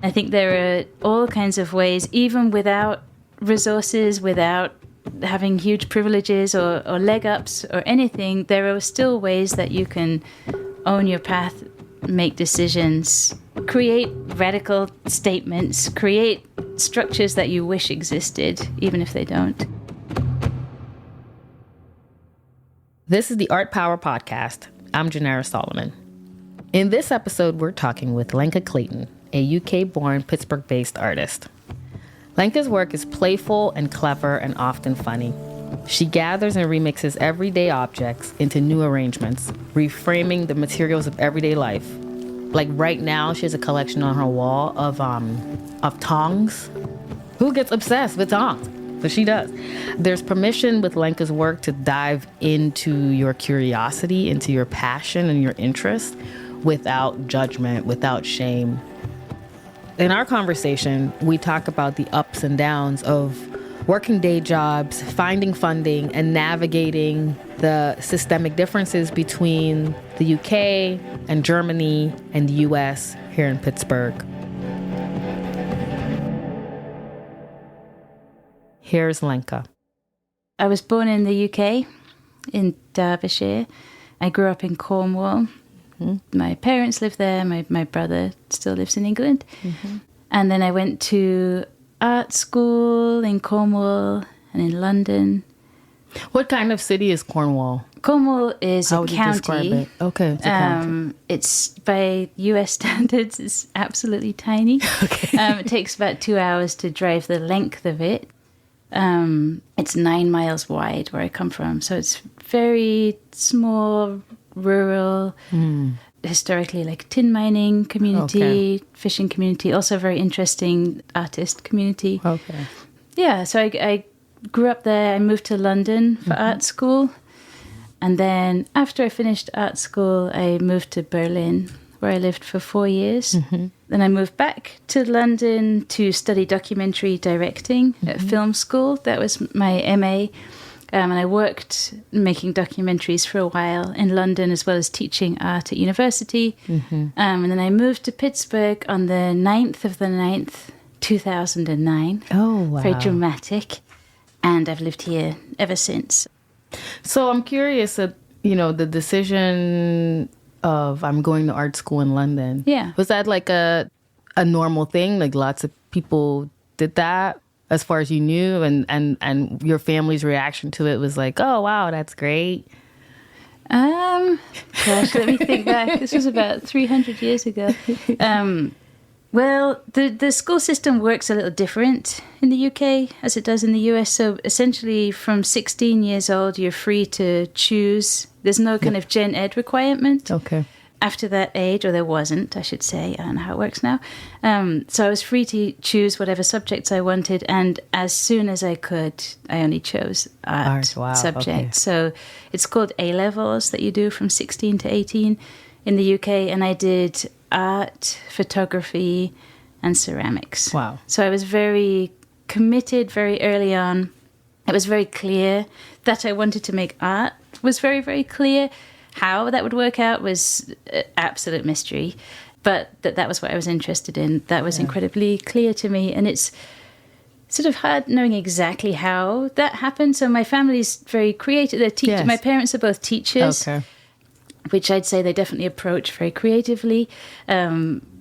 I think there are all kinds of ways, even without resources, without having huge privileges or leg ups or anything, there are still ways that you can own your path, make decisions, create radical statements, create structures that you wish existed, even if they don't. This is the Art Power Podcast. I'm Janera Solomon. In this episode, we're talking with Lenka Clayton, a UK-born, Pittsburgh-based artist. Lenka's work is playful and clever and often funny. She gathers and remixes everyday objects into new arrangements, reframing the materials of everyday life. Like right now, she has a collection on her wall of tongs. Who gets obsessed with tongs? But she does. There's permission with Lenka's work to dive into your curiosity, into your passion and your interest without judgment, without shame. In our conversation, we talk about the ups and downs of working day jobs, finding funding, and navigating the systemic differences between the UK and Germany and the US here in Pittsburgh. Here's Lenka. I was born in the UK, in Derbyshire. I grew up in Cornwall. Mm-hmm. My parents lived there. My brother still lives in England. Mm-hmm. And then I went to art school in Cornwall and in London. What kind of city is Cornwall? Cornwall is How a would you county. describe it? Okay, it's a county. It's by US standards, it's absolutely tiny. Okay. It takes about 2 hours to drive the length of it. It's 9 miles wide where I come from. So it's very small, rural, historically like tin mining community, fishing community, also very interesting artist community. Okay. Yeah, so I grew up there. I moved to London for art school. And then after I finished art school, I moved to Berlin, where I lived for 4 years. Mm-hmm. Then I moved back to London to study documentary directing at film school. That was my MA. And I worked making documentaries for a while in London, as well as teaching art at university. Mm-hmm. And then I moved to Pittsburgh on the 9th of the 9th, 2009. Oh, wow. Very dramatic. And I've lived here ever since. So I'm curious, the decision of I'm going to art school in London. Yeah. Was that like a normal thing? Like lots of people did that as far as you knew, and your family's reaction to it was like, oh, wow, that's great. Gosh, let me think back. This was about 300 years ago. Well, the school system works a little different in the UK as it does in the US. So essentially from 16 years old, you're free to choose. There's no kind of gen ed requirement. Okay. After that age, or there wasn't, I should say. I don't know how it works now. So I was free to choose whatever subjects I wanted. And as soon as I could, I only chose art subjects. Okay. So it's called A-levels that you do from 16 to 18 in the UK. And I did art, photography, and ceramics. Wow. So I was very committed very early on. It was very clear that I wanted to make art. It was very, very clear. How that would work out was absolute mystery. But that was what I was interested in. That was incredibly clear to me. And it's sort of hard knowing exactly how that happened. So my family's very creative. They're teachers. Yes. My parents are both teachers. Okay. Which I'd say they definitely approach very creatively.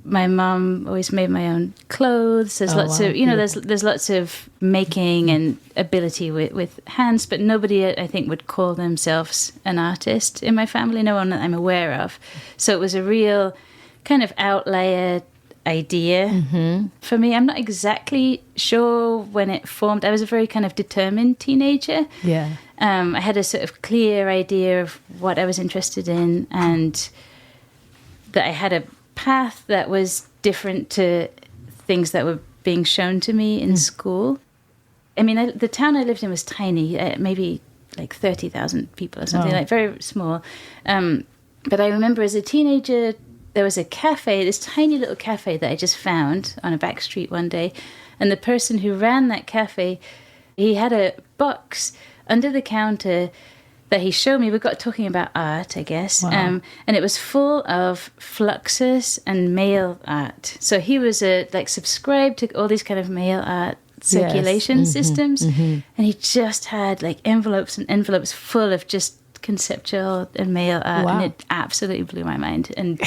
My mum always made my own clothes. There's lots of, there's lots of making and ability with hands, but nobody, I think, would call themselves an artist in my family, no one that I'm aware of. So it was a real kind of outlier idea for me. I'm not exactly sure when it formed. I was a very kind of determined teenager. Yeah. I had a sort of clear idea of what I was interested in, and that I had a path that was different to things that were being shown to me in school. I mean, the town I lived in was tiny, maybe like 30,000 people or something, like very small. But I remember as a teenager, there was a cafe, this tiny little cafe that I just found on a back street one day. And the person who ran that cafe, he had a box under the counter that he showed me. We got talking about art, I guess, and it was full of fluxus and mail art. So he was subscribed to all these kind of mail art circulation systems, and he just had like envelopes and envelopes full of just conceptual and mail art, and it absolutely blew my mind. And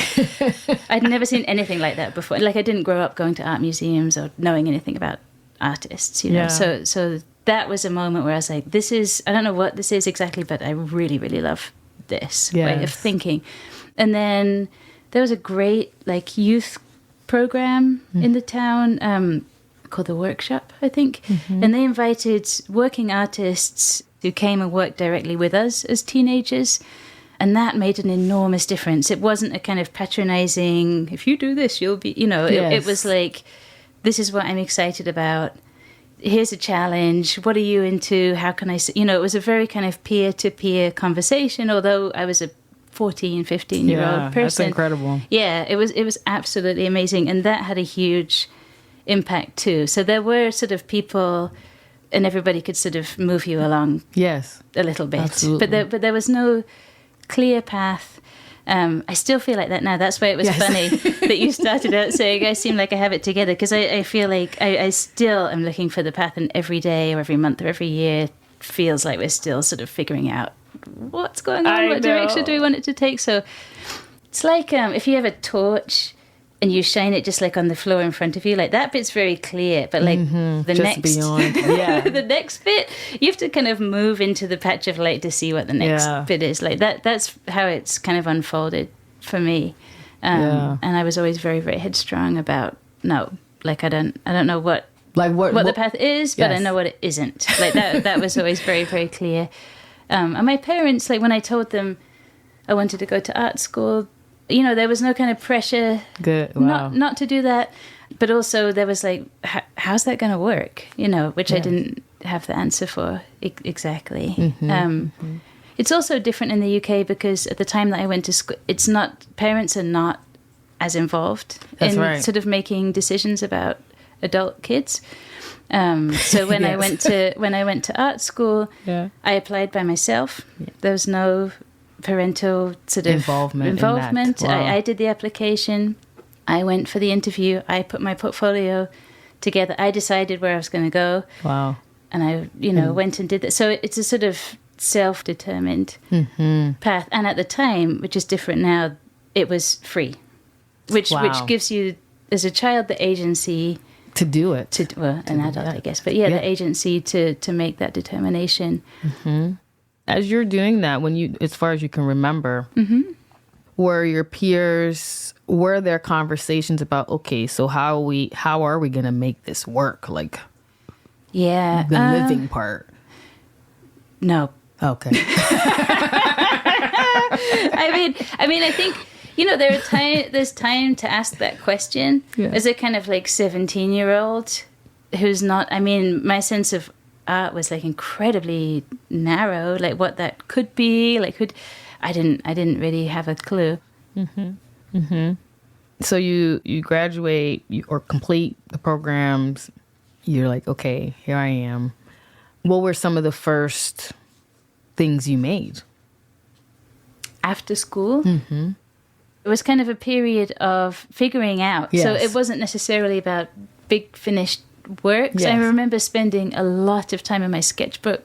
I'd never seen anything like that before. Like, I didn't grow up going to art museums or knowing anything about artists, you know. So that was a moment where I was like, this is, I don't know what this is exactly, but I really, really love this way of thinking. And then there was a great like youth program in the town called The Workshop, I think. And they invited working artists who came and worked directly with us as teenagers. And that made an enormous difference. It wasn't a kind of patronizing, if you do this, you'll be, you know, it was like, this is what I'm excited about. Here's a challenge. What are you into? How can I, you know, it was a very kind of peer-to-peer conversation, although I was a 14, 15-year-old person. That's incredible. Yeah, it was absolutely amazing. And that had a huge impact too. So there were sort of people, and everybody could sort of move you along a little bit. Absolutely. But there was no clear path. I still feel like that now. That's why it was funny that you started out saying I seem like I have it together, because I feel like I still am looking for the path, and every day or every month or every year feels like we're still sort of figuring out what's going on, what direction do we want it to take. So it's like if you have a torch and you shine it just like on the floor in front of you, like that bit's very clear, but like the just next beyond, the next bit, you have to kind of move into the patch of light to see what the next bit is. Like that's how it's kind of unfolded for me. And I was always very, very headstrong about I don't know what the path is, but I know what it isn't. Like that was always very, very clear. And my parents, like when I told them I wanted to go to art school, you know, there was no kind of pressure not to do that. But also there was like, how's that going to work? You know, which I didn't have the answer for exactly. It's also different in the UK because at the time that I went to school, parents are not as involved in sort of making decisions about adult kids. So when I went to art school, I applied by myself. There was no parental sort of involvement. I did the application. I went for the interview. I put my portfolio together. I decided where I was going to go. Wow. And I, went and did that. So it's a sort of self-determined path. And at the time, which is different now, it was free, which gives you, as a child, the agency to do it. An adult, I guess. But the agency to make that determination. As you're doing that, as far as you can remember, were your peers, were there conversations about, okay, so how are we going to make this work? Like, the living part. No. Okay. I mean, I think, there's time to ask that question as a kind of like 17-year-old who's not, my sense of art was like incredibly narrow, like what that could be, like I didn't really have a clue. So you graduate or complete the programs, you're like, okay, here I am. What were some of the first things you made? After school? It was kind of a period of figuring out. So it wasn't necessarily about big finished works. I remember spending a lot of time in my sketchbook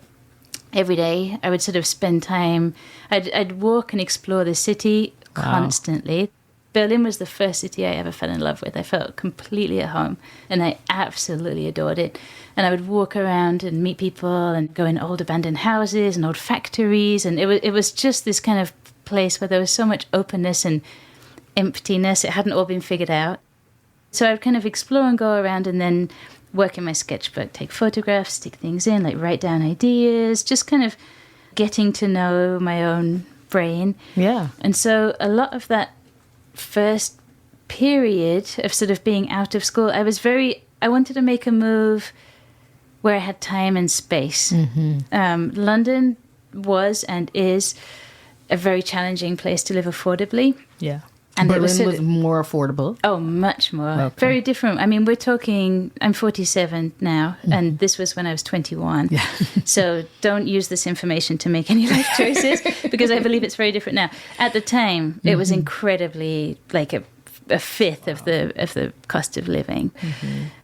every day. I would sort of spend time, I'd walk and explore the city constantly. Berlin was the first city I ever fell in love with. I felt completely at home and I absolutely adored it. And I would walk around and meet people and go in old abandoned houses and old factories. And it was just this kind of place where there was so much openness and emptiness. It hadn't all been figured out. So I would kind of explore and go around and then work in my sketchbook, take photographs, stick things in, like write down ideas, just kind of getting to know my own brain. Yeah. And so a lot of that first period of sort of being out of school, I wanted to make a move where I had time and space. London was and is a very challenging place to live affordably. Yeah. And Berlin was more affordable. Oh, much more. Okay. Very different. I mean, we're talking, I'm 47 now, and this was when I was 21. Yeah. So don't use this information to make any life choices, because I believe it's very different now. At the time, it was incredibly, like a fifth of the cost of living.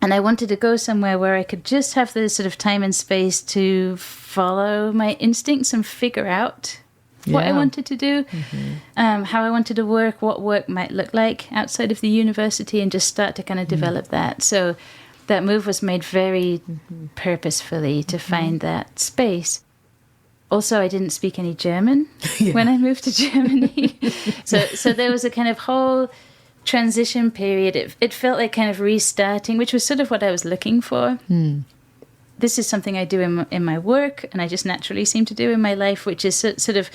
And I wanted to go somewhere where I could just have the sort of time and space to follow my instincts and figure out what I wanted to do, how I wanted to work, what work might look like outside of the university, and just start to kind of develop that. So that move was made very purposefully to find that space. Also, I didn't speak any German when I moved to Germany. So there was a kind of whole transition period. It felt like kind of restarting, which was sort of what I was looking for. This is something I do in my work, and I just naturally seem to do in my life, which is sort of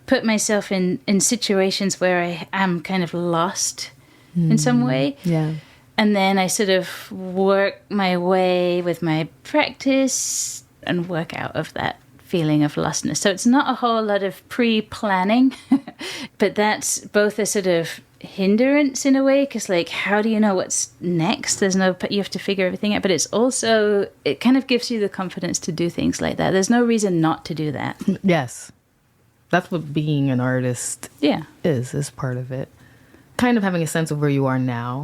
put myself in situations where I am kind of lost in some way. Yeah. And then I sort of work my way with my practice and work out of that feeling of lostness. So it's not a whole lot of pre-planning, but that's both a sort of hindrance in a way, because like, how do you know what's next? You have to figure everything out, but it's also, it kind of gives you the confidence to do things like that. There's no reason not to do that. Yes, that's what being an artist is part of it. Kind of having a sense of where you are now,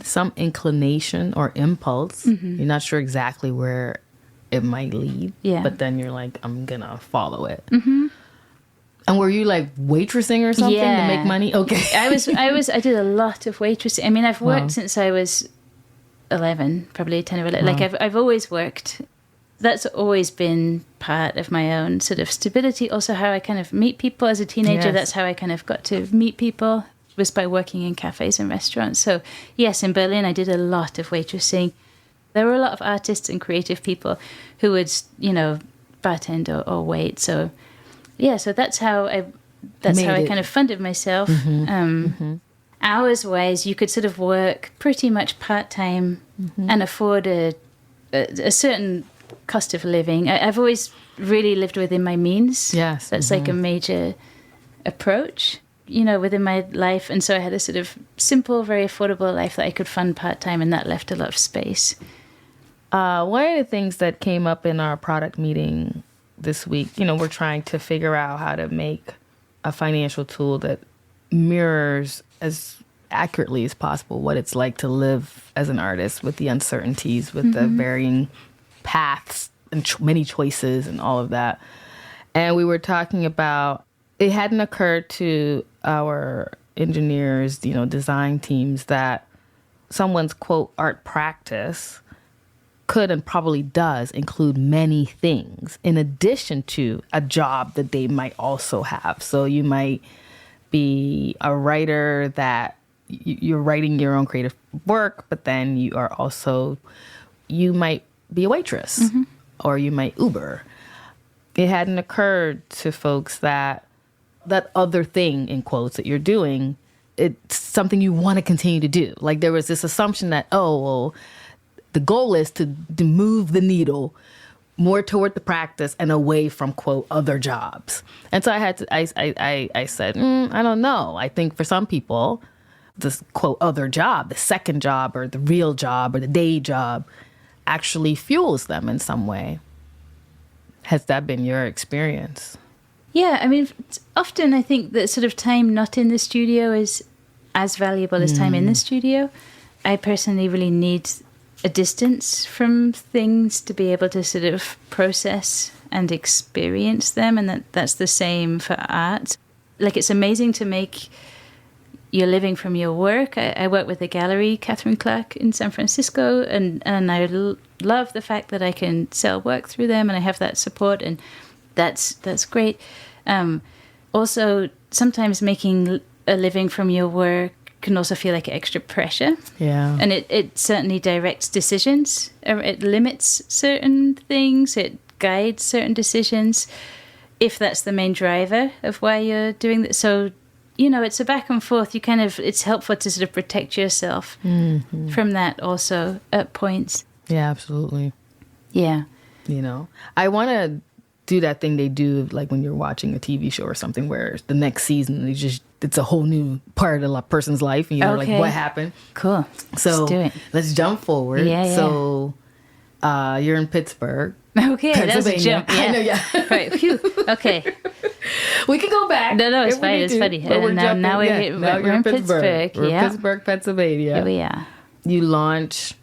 some inclination or impulse. You're not sure exactly where it might lead, but then you're like, I'm gonna follow it. And were you like waitressing or something to make money? Okay. I did a lot of waitressing. I mean, I've worked since I was 11, probably 10 or 11. Like I've always worked. That's always been part of my own sort of stability. Also how I kind of meet people as a teenager. That's how I kind of got to meet people, was by working in cafes and restaurants. So yes, in Berlin, I did a lot of waitressing. There were a lot of artists and creative people who would, bartend or wait. So yeah, so that's how I kind of funded myself. Hours-wise, you could sort of work pretty much part-time and afford a certain cost of living. I've always really lived within my means. Yes. That's like a major approach, within my life. And so I had a sort of simple, very affordable life that I could fund part-time, and that left a lot of space. One of the things that came up in our product meeting this week, we're trying to figure out how to make a financial tool that mirrors as accurately as possible what it's like to live as an artist, with the uncertainties, with the varying paths and many choices and all of that. And we were talking about, it hadn't occurred to our engineers, design teams, that someone's, quote, art practice could and probably does include many things in addition to a job that they might also have. So you might be a writer that you're writing your own creative work, but then you might be a waitress or you might Uber. It hadn't occurred to folks that other thing, in quotes, that you're doing, it's something you want to continue to do. Like there was this assumption that, the goal is to move the needle more toward the practice and away from, quote, other jobs. And so I said, I don't know. I think for some people, this, quote, other job, the second job or the real job or the day job actually fuels them in some way. Has that been your experience? Yeah, I mean, often I think that sort of time not in the studio is as valuable as time in the studio. I personally really need a distance from things to be able to sort of process and experience them, and that's the same for art. Like, it's amazing to make your living from your work. I work with a gallery, Catherine Clark, in San Francisco, and I love the fact that I can sell work through them, and I have that support, and that's great. Also, sometimes making a living from your work can also feel like extra pressure. Yeah. And it certainly directs decisions. It limits certain things. It guides certain decisions, if that's the main driver of why you're doing that. So, it's a back and forth. It's helpful to sort of protect yourself from that also at points. Yeah, absolutely. Yeah. I want to do that thing they do, like when you're watching a TV show or something, where the next season it's a whole new part of a person's life. And you're like, what happened? Cool. So let's do it. Let's jump forward. Yeah. So you're in Pittsburgh. Okay, that was a jump. Yeah. I know, yeah. Right. Phew. Okay. We can go back. No, it's fine. It's funny. But we're jumping. Now we're in Pittsburgh. We're in Pittsburgh, Pennsylvania. Here we are. You launch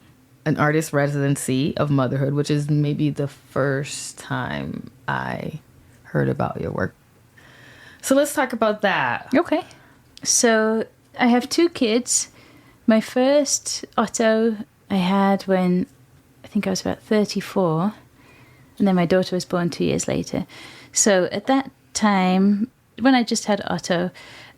an artist residency of motherhood, which is maybe the first time I heard about your work. So let's talk about that. Okay. So I have 2 kids. My first, Otto, I had when I think I was about 34. And then my daughter was born 2 years later. So at that time, when I just had Otto,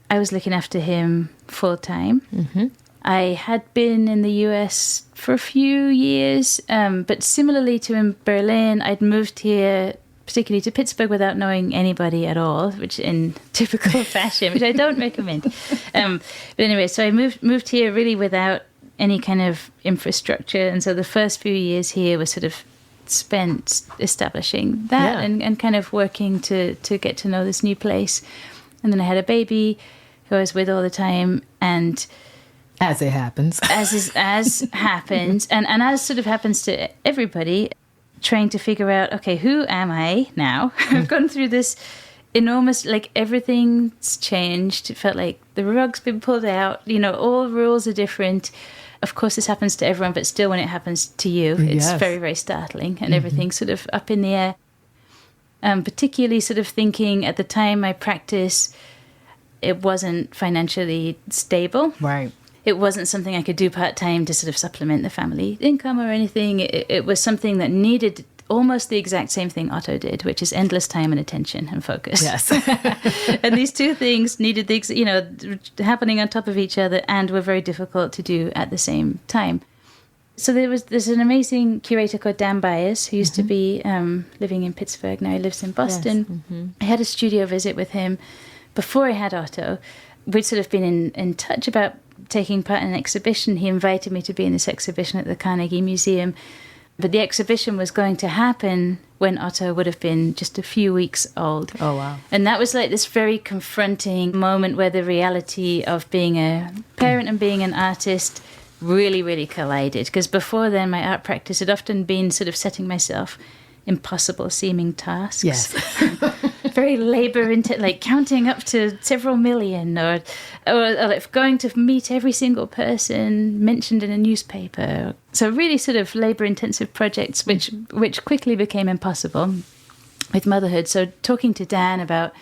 I was looking after him full time. Mm-hmm. I had been in the US for a few years, but similarly to in Berlin, I'd moved here, particularly to Pittsburgh, without knowing anybody at all, which in typical fashion, which I don't recommend. But anyway, so I moved here really without any kind of infrastructure. And so the first few years here were sort of spent establishing that and kind of working to get to know this new place. And then I had a baby who I was with all the time, and as it happens, as happens, and as sort of happens to everybody, trying to figure out, okay, who am I now? I've gone through this enormous, like, everything's changed. It felt like the rug's been pulled out. You know, all rules are different. Of course, this happens to everyone, but still, when it happens to you, it's very, very startling, and everything's sort of up in the air. Particularly sort of thinking at the time my practice, it wasn't financially stable. Right. It wasn't something I could do part-time to sort of supplement the family income or anything. It was something that needed almost the exact same thing Otto did, which is endless time and attention and focus. Yes. And these 2 things needed happening on top of each other and were very difficult to do at the same time. So there's an amazing curator called Dan Byers who used to be living in Pittsburgh. Now he lives in Boston. Yes. Mm-hmm. I had a studio visit with him before I had Otto. We'd sort of been in touch about taking part in an exhibition. He invited me to be in this exhibition at the Carnegie Museum. But the exhibition was going to happen when Otto would have been just a few weeks old. Oh, wow. And that was like this very confronting moment where the reality of being a parent and being an artist really, really collided. Because before then, my art practice had often been sort of setting myself impossible seeming tasks. Yes. Very labor intensive, like counting up to several million, or like going to meet every single person mentioned in a newspaper. So really sort of labor intensive projects, which quickly became impossible with motherhood. So talking to Dan about,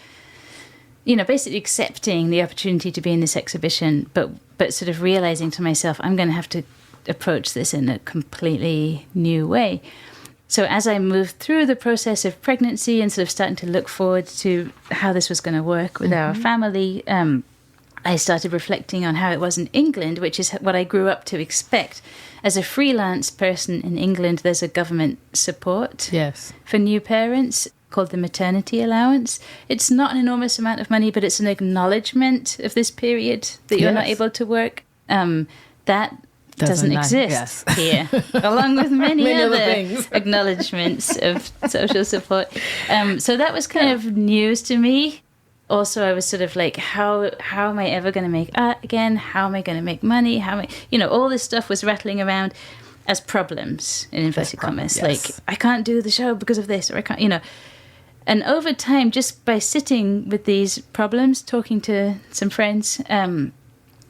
basically accepting the opportunity to be in this exhibition, but sort of realizing to myself, I'm going to have to approach this in a completely new way. So as I moved through the process of pregnancy and sort of starting to look forward to how this was going to work with our family, I started reflecting on how it was in England, which is what I grew up to expect. As a freelance person in England, there's a government support for new parents called the maternity allowance. It's not an enormous amount of money, but it's an acknowledgement of this period that you're not able to work. That doesn't exist here, along with many other acknowledgements of social support. So that was kind of news to me. Also, I was sort of like, how am I ever going to make art again? How am I going to make money? All this stuff was rattling around as problems, in inverted commas. Yes. Like, I can't do the show because of this, or I can't, And over time, just by sitting with these problems, talking to some friends,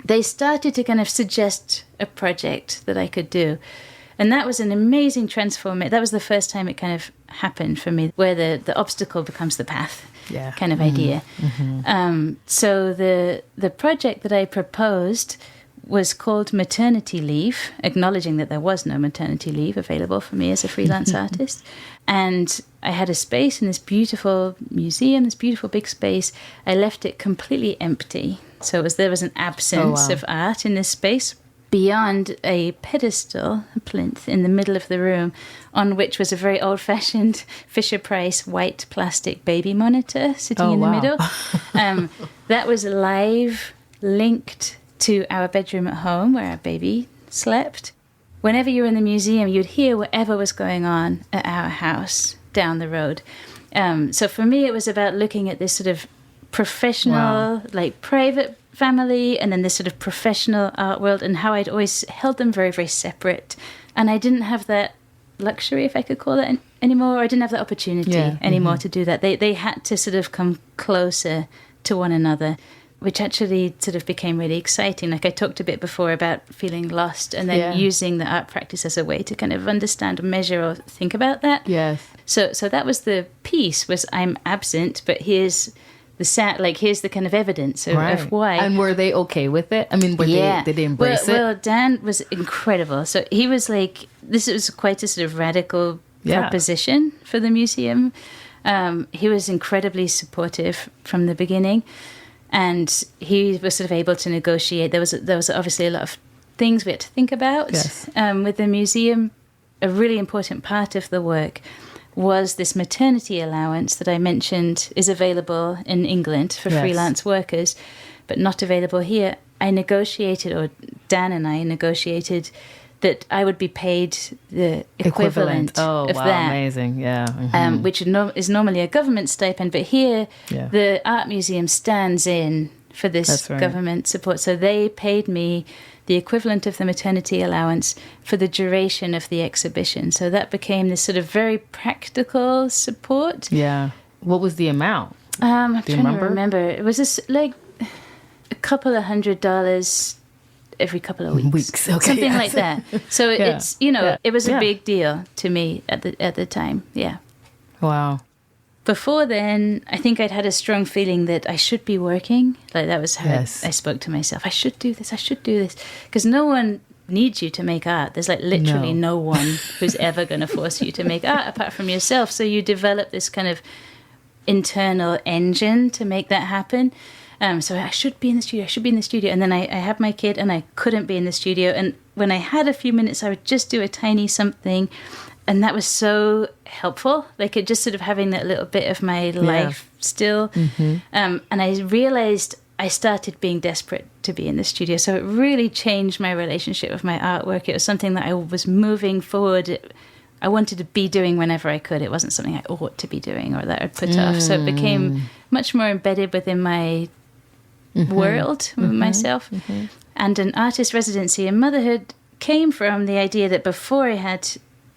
they started to kind of suggest a project that I could do. And that was an amazing transformation. That was the first time it kind of happened for me, where the obstacle becomes the path kind of idea. Mm-hmm. So the project that I proposed was called Maternity Leave, acknowledging that there was no maternity leave available for me as a freelance artist. And I had a space in this beautiful museum, this beautiful big space. I left it completely empty. So there was an absence of art in this space beyond a pedestal, a plinth, in the middle of the room, on which was a very old-fashioned Fisher-Price white plastic baby monitor sitting in the middle. That was live, linked to our bedroom at home where our baby slept. Whenever you were in the museum, you'd hear whatever was going on at our house down the road. So for me, it was about looking at this sort of professional, like private family and then this sort of professional art world, and how I'd always held them very, very separate. And I didn't have that luxury, if I could call it, anymore. Or I didn't have the opportunity anymore to do that. They had to sort of come closer to one another, which actually sort of became really exciting. Like I talked a bit before about feeling lost and then using the art practice as a way to kind of understand or measure or think about that. Yes. So that was the piece, was I'm absent, but here's here's the kind of evidence of why. And were they okay with it? I mean, did they embrace it? Well, Dan was incredible. So he was like, this was quite a sort of radical proposition for the museum. He was incredibly supportive from the beginning, and he was sort of able to negotiate. There was obviously a lot of things we had to think about with the museum. A really important part of the work was this maternity allowance that I mentioned is available in England for freelance workers, but not available here. I negotiated, or Dan and I negotiated, that I would be paid the equivalent of that. Amazing, yeah. Which is normally a government stipend, but here the art museum stands in for this government support. So they paid me the equivalent of the maternity allowance for the duration of the exhibition. So that became this sort of very practical support. Yeah. What was the amount? I'm trying to remember. It was just like a couple of $100 every couple of weeks. Okay, something like that. So it's, it was a big deal to me at the time. Yeah. Wow. Before then, I think I'd had a strong feeling that I should be working. Like that was how I spoke to myself. I should do this. Because no one needs you to make art. There's like literally no one who's ever going to force you to make art apart from yourself. So you develop this kind of internal engine to make that happen. So I should be in the studio. And then I had my kid and I couldn't be in the studio. And when I had a few minutes, I would just do a tiny something. And that was so helpful. Like it just sort of having that little bit of my life still. Mm-hmm. And I realized I started being desperate to be in the studio. So it really changed my relationship with my artwork. It was something that I was moving forward. I wanted to be doing whenever I could. It wasn't something I ought to be doing or that I'd put off. So it became much more embedded within my world, myself. Mm-hmm. And an artist residency in motherhood came from the idea that before I had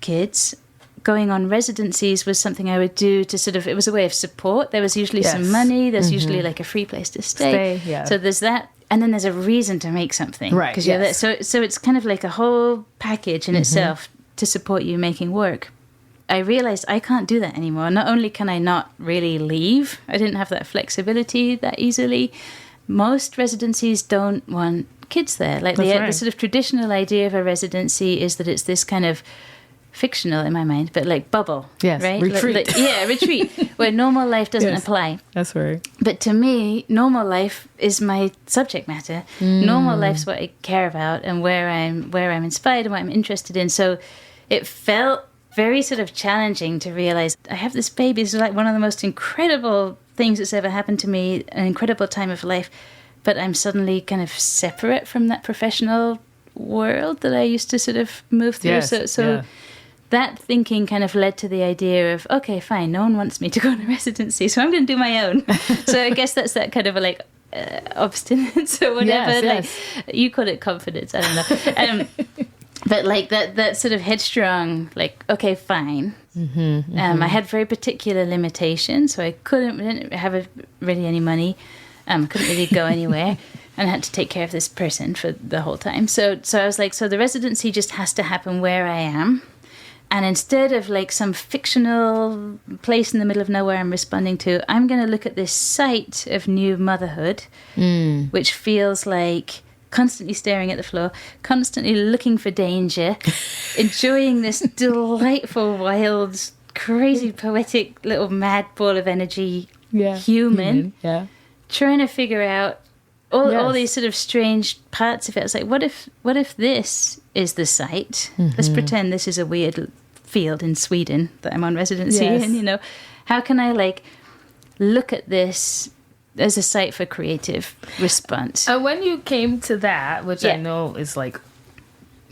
kids, going on residencies was something I would do to sort of, it was a way of support. There was usually some money. There's usually like a free place to stay. So there's that. And then there's a reason to make something. Right. Because you're there. So it's kind of like a whole package in itself to support you making work. I realized I can't do that anymore. Not only can I not really leave, I didn't have that flexibility that easily. Most residencies don't want kids there. Like the sort of traditional idea of a residency is that it's this kind of fictional in my mind, but like bubble, right? Retreat. Retreat, where normal life doesn't apply. That's right. But to me, normal life is my subject matter. Normal life's what I care about and where I'm inspired and what I'm interested in. So it felt very sort of challenging to realize I have this baby. This is like one of the most incredible things that's ever happened to me, an incredible time of life, but I'm suddenly kind of separate from that professional world that I used to sort of move through. That thinking kind of led to the idea of, okay, fine, no one wants me to go on a residency, so I'm going to do my own. So I guess that's that kind of like obstinance or whatever. You call it confidence, I don't know. But like that sort of headstrong, like, okay, fine. I had very particular limitations, so I didn't have really any money. Couldn't really go anywhere. And I had to take care of this person for the whole time. So I was like, so the residency just has to happen where I am. And instead of like some fictional place in the middle of nowhere I'm responding to, I'm going to look at this site of new motherhood, which feels like constantly staring at the floor, constantly looking for danger, enjoying this delightful, wild, crazy, poetic little mad ball of energy human, trying to figure out all these sort of strange parts of it. I was like, what if this is the site? Let's pretend this is a weird field in Sweden that I'm on residency in, how can I like look at this as a site for creative response? When you came to that, which I know is like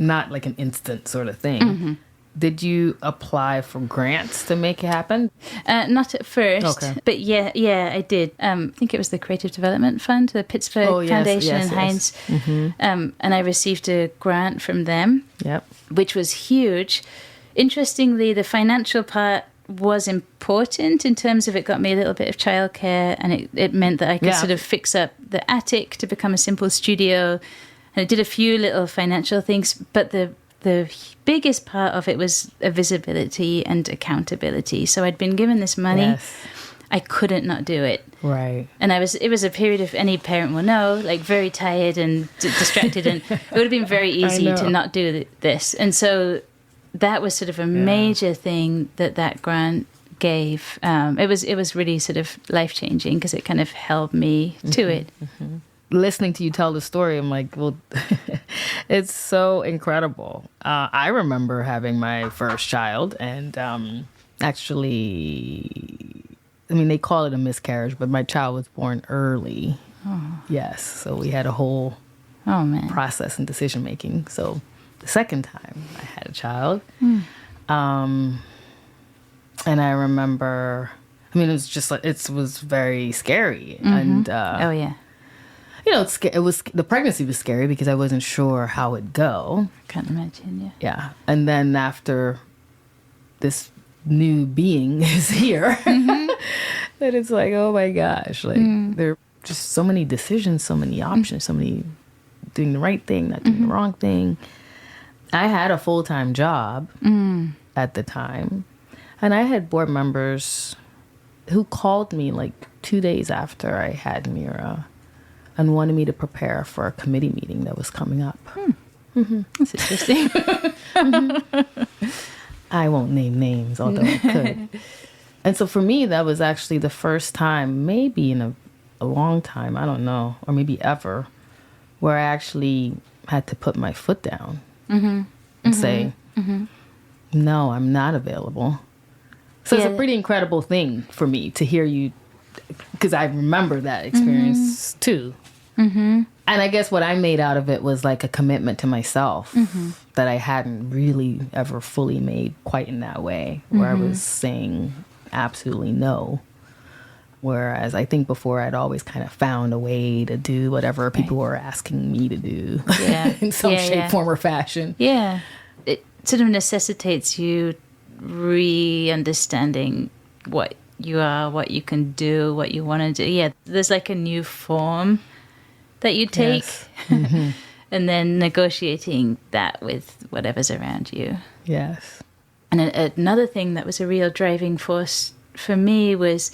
not like an instant sort of thing, Did you apply for grants to make it happen? Not at first, Okay. but yeah, I did. I think it was the Creative Development Fund, the Pittsburgh Foundation and Heinz. And I received a grant from them, which was huge. Interestingly, the financial part was important in terms of it got me a little bit of childcare, and it meant that I could sort of fix up the attic to become a simple studio. And it did a few little financial things, but the biggest part of it was a visibility and accountability. So I'd been given this money. Yes. I couldn't not do it. Right. And it was a period of, any parent will know, like very tired and distracted, and it would have been very easy to not do this. And so that was sort of a major thing that grant gave. It was really sort of life-changing because it kind of held me to it. Mm-hmm. Listening to you tell the story, I'm like, well, it's so incredible. I remember having my first child, and actually, I mean, they call it a miscarriage, but my child was born early. Oh. Yes, so we had a whole process and decision making. So the second time I had a child, and I remember, I mean, it was just like, it was very scary, and you know, the pregnancy was scary because I wasn't sure how it'd go. Can't imagine, Yeah. And then after this new being is here, that it's like, oh my gosh, like there are just so many decisions, so many options, so many doing the right thing, not doing the wrong thing. I had a full-time job at the time, and I had board members who called me like 2 days after I had Mira and wanted me to prepare for a committee meeting that was coming up. That's interesting. I won't name names, although I could. And so for me, that was actually the first time, maybe in a long time, I don't know, or maybe ever, where I actually had to put my foot down and say, no, I'm not available. So it's a pretty incredible thing for me to hear you, because I remember that experience too. And I guess what I made out of it was like a commitment to myself that I hadn't really ever fully made quite in that way, where I was saying absolutely no. Whereas I think before I'd always kind of found a way to do whatever people were asking me to do in some shape, form, or fashion. Yeah. It sort of necessitates you re-understanding what you are, what you can do, what you want to do. Yeah, there's like a new form that you take, and then negotiating that with whatever's around you. Yes. And another thing that was a real driving force for me was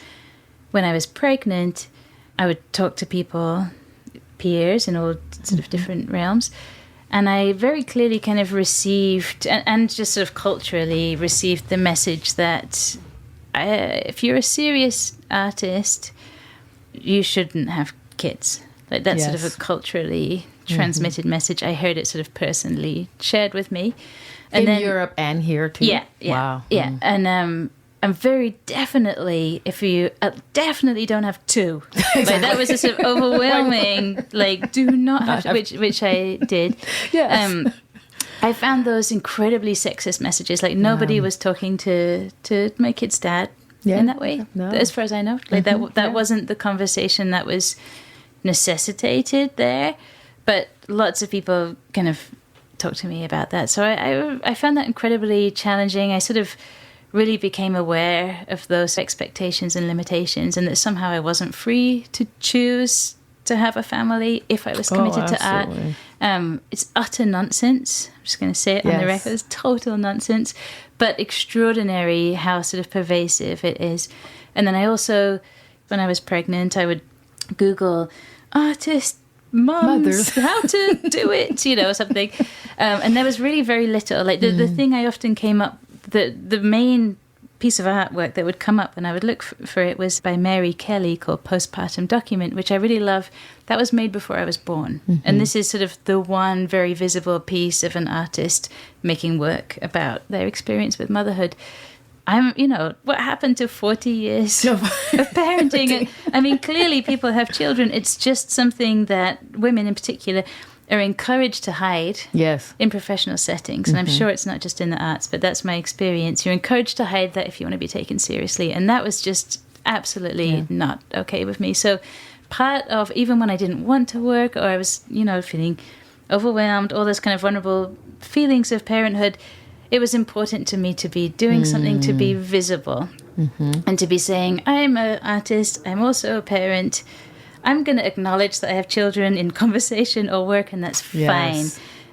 when I was pregnant, I would talk to people, peers in all sort of different realms, and I very clearly kind of received, and just sort of culturally received the message that if you're a serious artist, you shouldn't have kids. Like that's sort of a culturally transmitted message. I heard it sort of personally shared with me. And in Europe and here too? Yeah. Wow. Yeah. And I'm very definitely, if you definitely don't have two. Like that was a sort of overwhelming, like do not have to, which I did. Yes. I found those incredibly sexist messages. Like nobody was talking to my kid's dad in that way, as far as I know. Like that wasn't the conversation that was necessitated there, but lots of people kind of talked to me about that. So I found that incredibly challenging. I sort of really became aware of those expectations and limitations, and that somehow I wasn't free to choose to have a family if I was committed to art. It's utter nonsense. I'm just going to say it on the record. It's total nonsense, but extraordinary how sort of pervasive it is. And then I also, when I was pregnant, I would Google artist mums, how to do it, something. And there was really very little. Like the thing I often came up, the main piece of artwork that would come up when I would look for it was by Mary Kelly called Postpartum Document, which I really love. That was made before I was born. And this is sort of the one very visible piece of an artist making work about their experience with motherhood. What happened to 40 years of parenting? I mean, clearly people have children. It's just something that women in particular are encouraged to hide Yes. in professional settings. And I'm sure it's not just in the arts, but that's my experience. You're encouraged to hide that if you want to be taken seriously. And that was just absolutely not okay with me. So part of, even when I didn't want to work or I was, feeling overwhelmed, all those kind of vulnerable feelings of parenthood, it was important to me to be doing something to be visible and to be saying, I'm an artist, I'm also a parent. I'm going to acknowledge that I have children in conversation or work, and that's fine.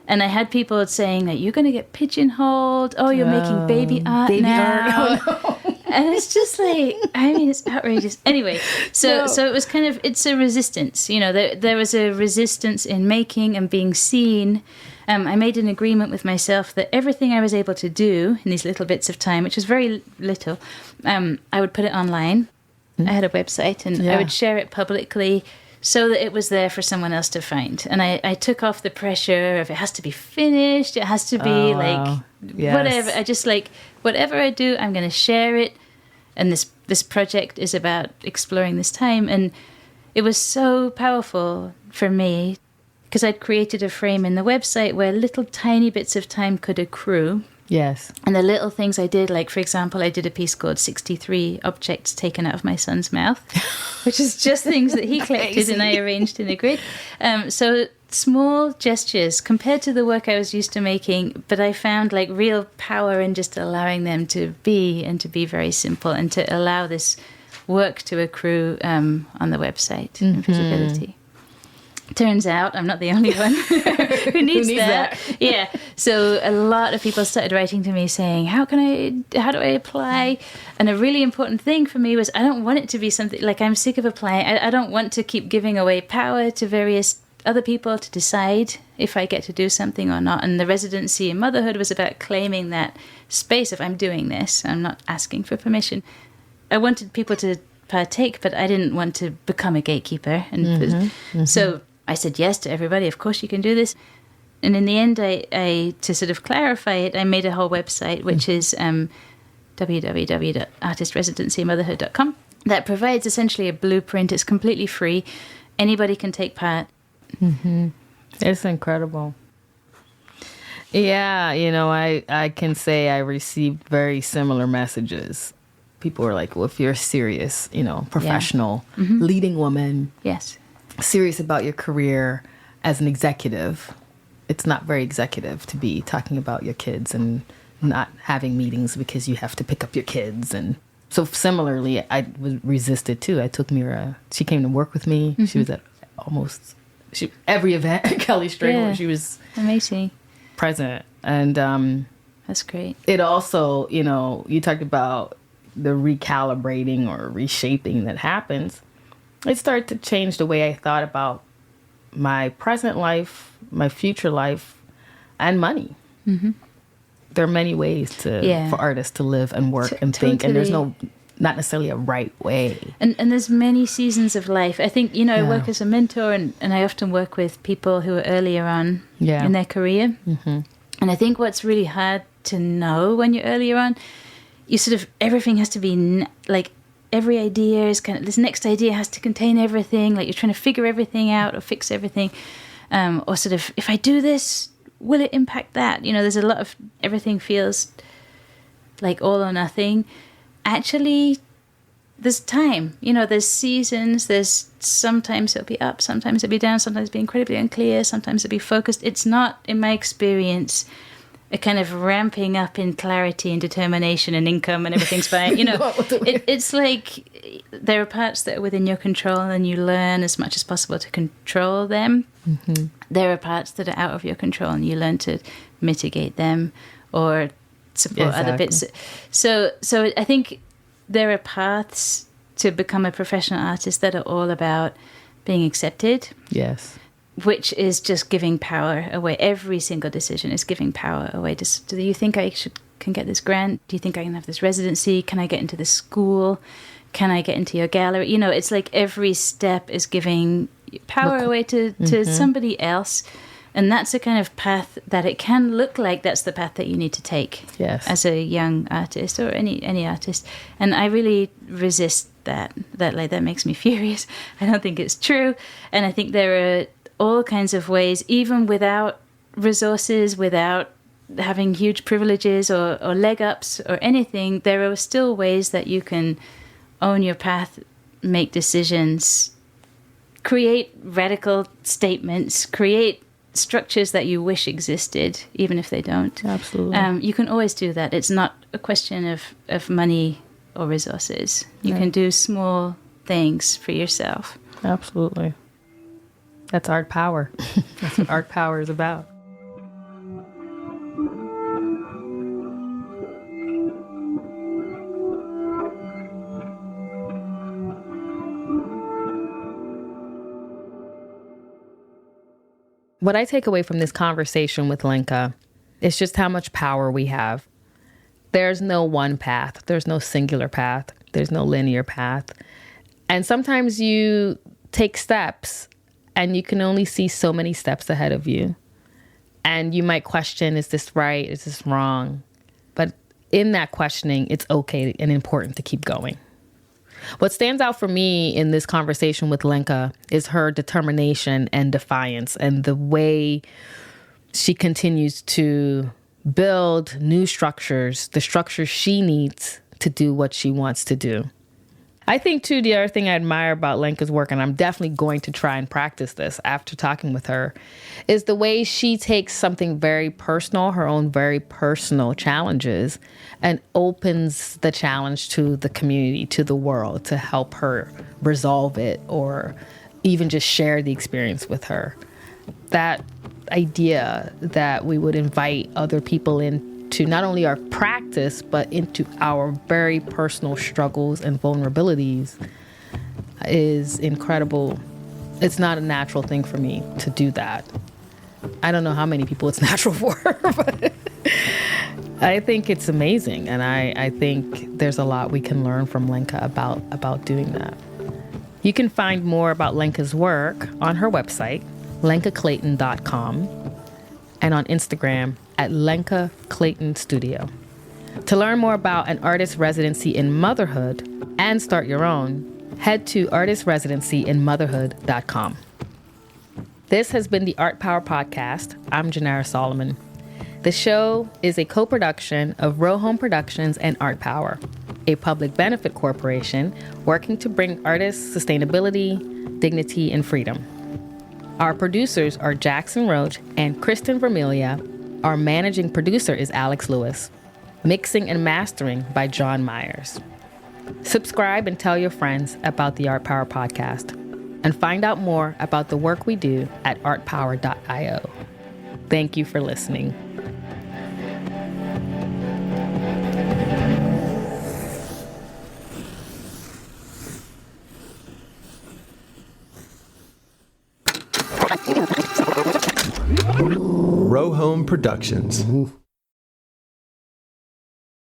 And I had people saying that you're going to get pigeonholed. Oh, you're making baby art now. Oh, no. And it's just like, it's outrageous. Anyway, so it was kind of, it's a resistance. There was a resistance in making and being seen. I made an agreement with myself that everything I was able to do in these little bits of time, which was very little, I would put it online. I had a website and I would share it publicly so that it was there for someone else to find. And I took off the pressure of it has to be finished. It has to be whatever. I just whatever I do, I'm going to share it. And this project is about exploring this time. And it was so powerful for me because I'd created a frame in the website where little tiny bits of time could accrue. Yes. And the little things I did, like, for example, I did a piece called 63 Objects Taken Out of My Son's Mouth, which is just things that he collected and I arranged in a grid. So small gestures compared to the work I was used to making, but I found real power in just allowing them to be and to be very simple and to allow this work to accrue on the website and visibility. Turns out I'm not the only one who needs that. Yeah. So a lot of people started writing to me saying, how do I apply? And a really important thing for me was I don't want it to be something I'm sick of applying. I don't want to keep giving away power to various other people to decide if I get to do something or not. And the residency in motherhood was about claiming that space of I'm doing this. I'm not asking for permission. I wanted people to partake, but I didn't want to become a gatekeeper. And so I said yes to everybody. Of course you can do this. And in the end, I to sort of clarify it, I made a whole website, which is www.artistresidencymotherhood.com that provides essentially a blueprint. It's completely free. Anybody can take part. It's incredible. Yeah, I can say I received very similar messages. People were like, well, if you're serious, professional, leading woman. Yes. Serious about your career as an executive, it's not very executive to be talking about your kids and not having meetings because you have to pick up your kids. And so similarly, I was resisted too. I took Mira. She came to work with me. She was at every event at Kelly Strait. She was amazing, present. And that's great. It also, you talked about the recalibrating or reshaping that happens. It started to change the way I thought about my present life, my future life, and money. There are many ways for artists to live and work and think, and there's not necessarily a right way. And there's many seasons of life. I think, I work as a mentor, and I often work with people who are earlier on in their career. And I think what's really hard to know when you're earlier on, you sort of, everything has to be every idea is this next idea has to contain everything. You're trying to figure everything out or fix everything. Or sort of, if I do this, will it impact that? There's a lot of, everything feels like all or nothing. Actually, there's time. There's seasons. There's sometimes it'll be up, sometimes it'll be down, sometimes it'll be incredibly unclear, sometimes it'll be focused. It's not, in my experience, a kind of ramping up in clarity and determination and income and everything's fine. It's like there are parts that are within your control and you learn as much as possible to control them. There are parts that are out of your control and you learn to mitigate them or support other bits. So I think there are paths to become a professional artist that are all about being accepted. Yes. Which is just giving power away. Every single decision is giving power away. Do you think I can get this grant? Do you think I can have this residency? Can I get into this school? Can I get into your gallery? It's like every step is giving power away to somebody else. And that's a kind of path that it can look like that's the path that you need to take as a young artist or any artist. And I really resist that. That makes me furious. I don't think it's true. And I think there are all kinds of ways, even without resources, without having huge privileges or leg ups or anything. There are still ways that you can own your path, make decisions, create radical statements, create structures that you wish existed, even if they don't. Absolutely. You can always do that. It's not a question of money or resources. You can do small things for yourself. Absolutely. That's art power. That's what art power is about. What I take away from this conversation with Lenka is just how much power we have. There's no one path. There's no singular path. There's no linear path. And sometimes you take steps and you can only see so many steps ahead of you. And you might question, is this right? Is this wrong? But in that questioning, it's okay and important to keep going. What stands out for me in this conversation with Lenka is her determination and defiance and the way she continues to build new structures, the structures she needs to do what she wants to do. I think, too, the other thing I admire about Lenka's work, and I'm definitely going to try and practice this after talking with her, is the way she takes something very personal, her own very personal challenges, and opens the challenge to the community, to the world, to help her resolve it or even just share the experience with her. That idea that we would invite other people into not only our practice, but into our very personal struggles and vulnerabilities is incredible. It's not a natural thing for me to do that. I don't know how many people it's natural for, but I think it's amazing. And I think there's a lot we can learn from Lenka about doing that. You can find more about Lenka's work on her website, lenkaclayton.com, and on Instagram at Lenka Clayton Studio. To learn more about an artist residency in motherhood and start your own, head to artistresidencyinmotherhood.com. This has been the Art Power Podcast. I'm Janera Solomon. The show is a co-production of Row Home Productions and Art Power, a public benefit corporation working to bring artists sustainability, dignity, and freedom. Our producers are Jackson Roach and Kristen Vermilia. Our managing producer is Alex Lewis. Mixing and mastering by John Myers. Subscribe and tell your friends about the Art Power Podcast. And find out more about the work we do at artpower.io. Thank you for listening. Row Home Productions.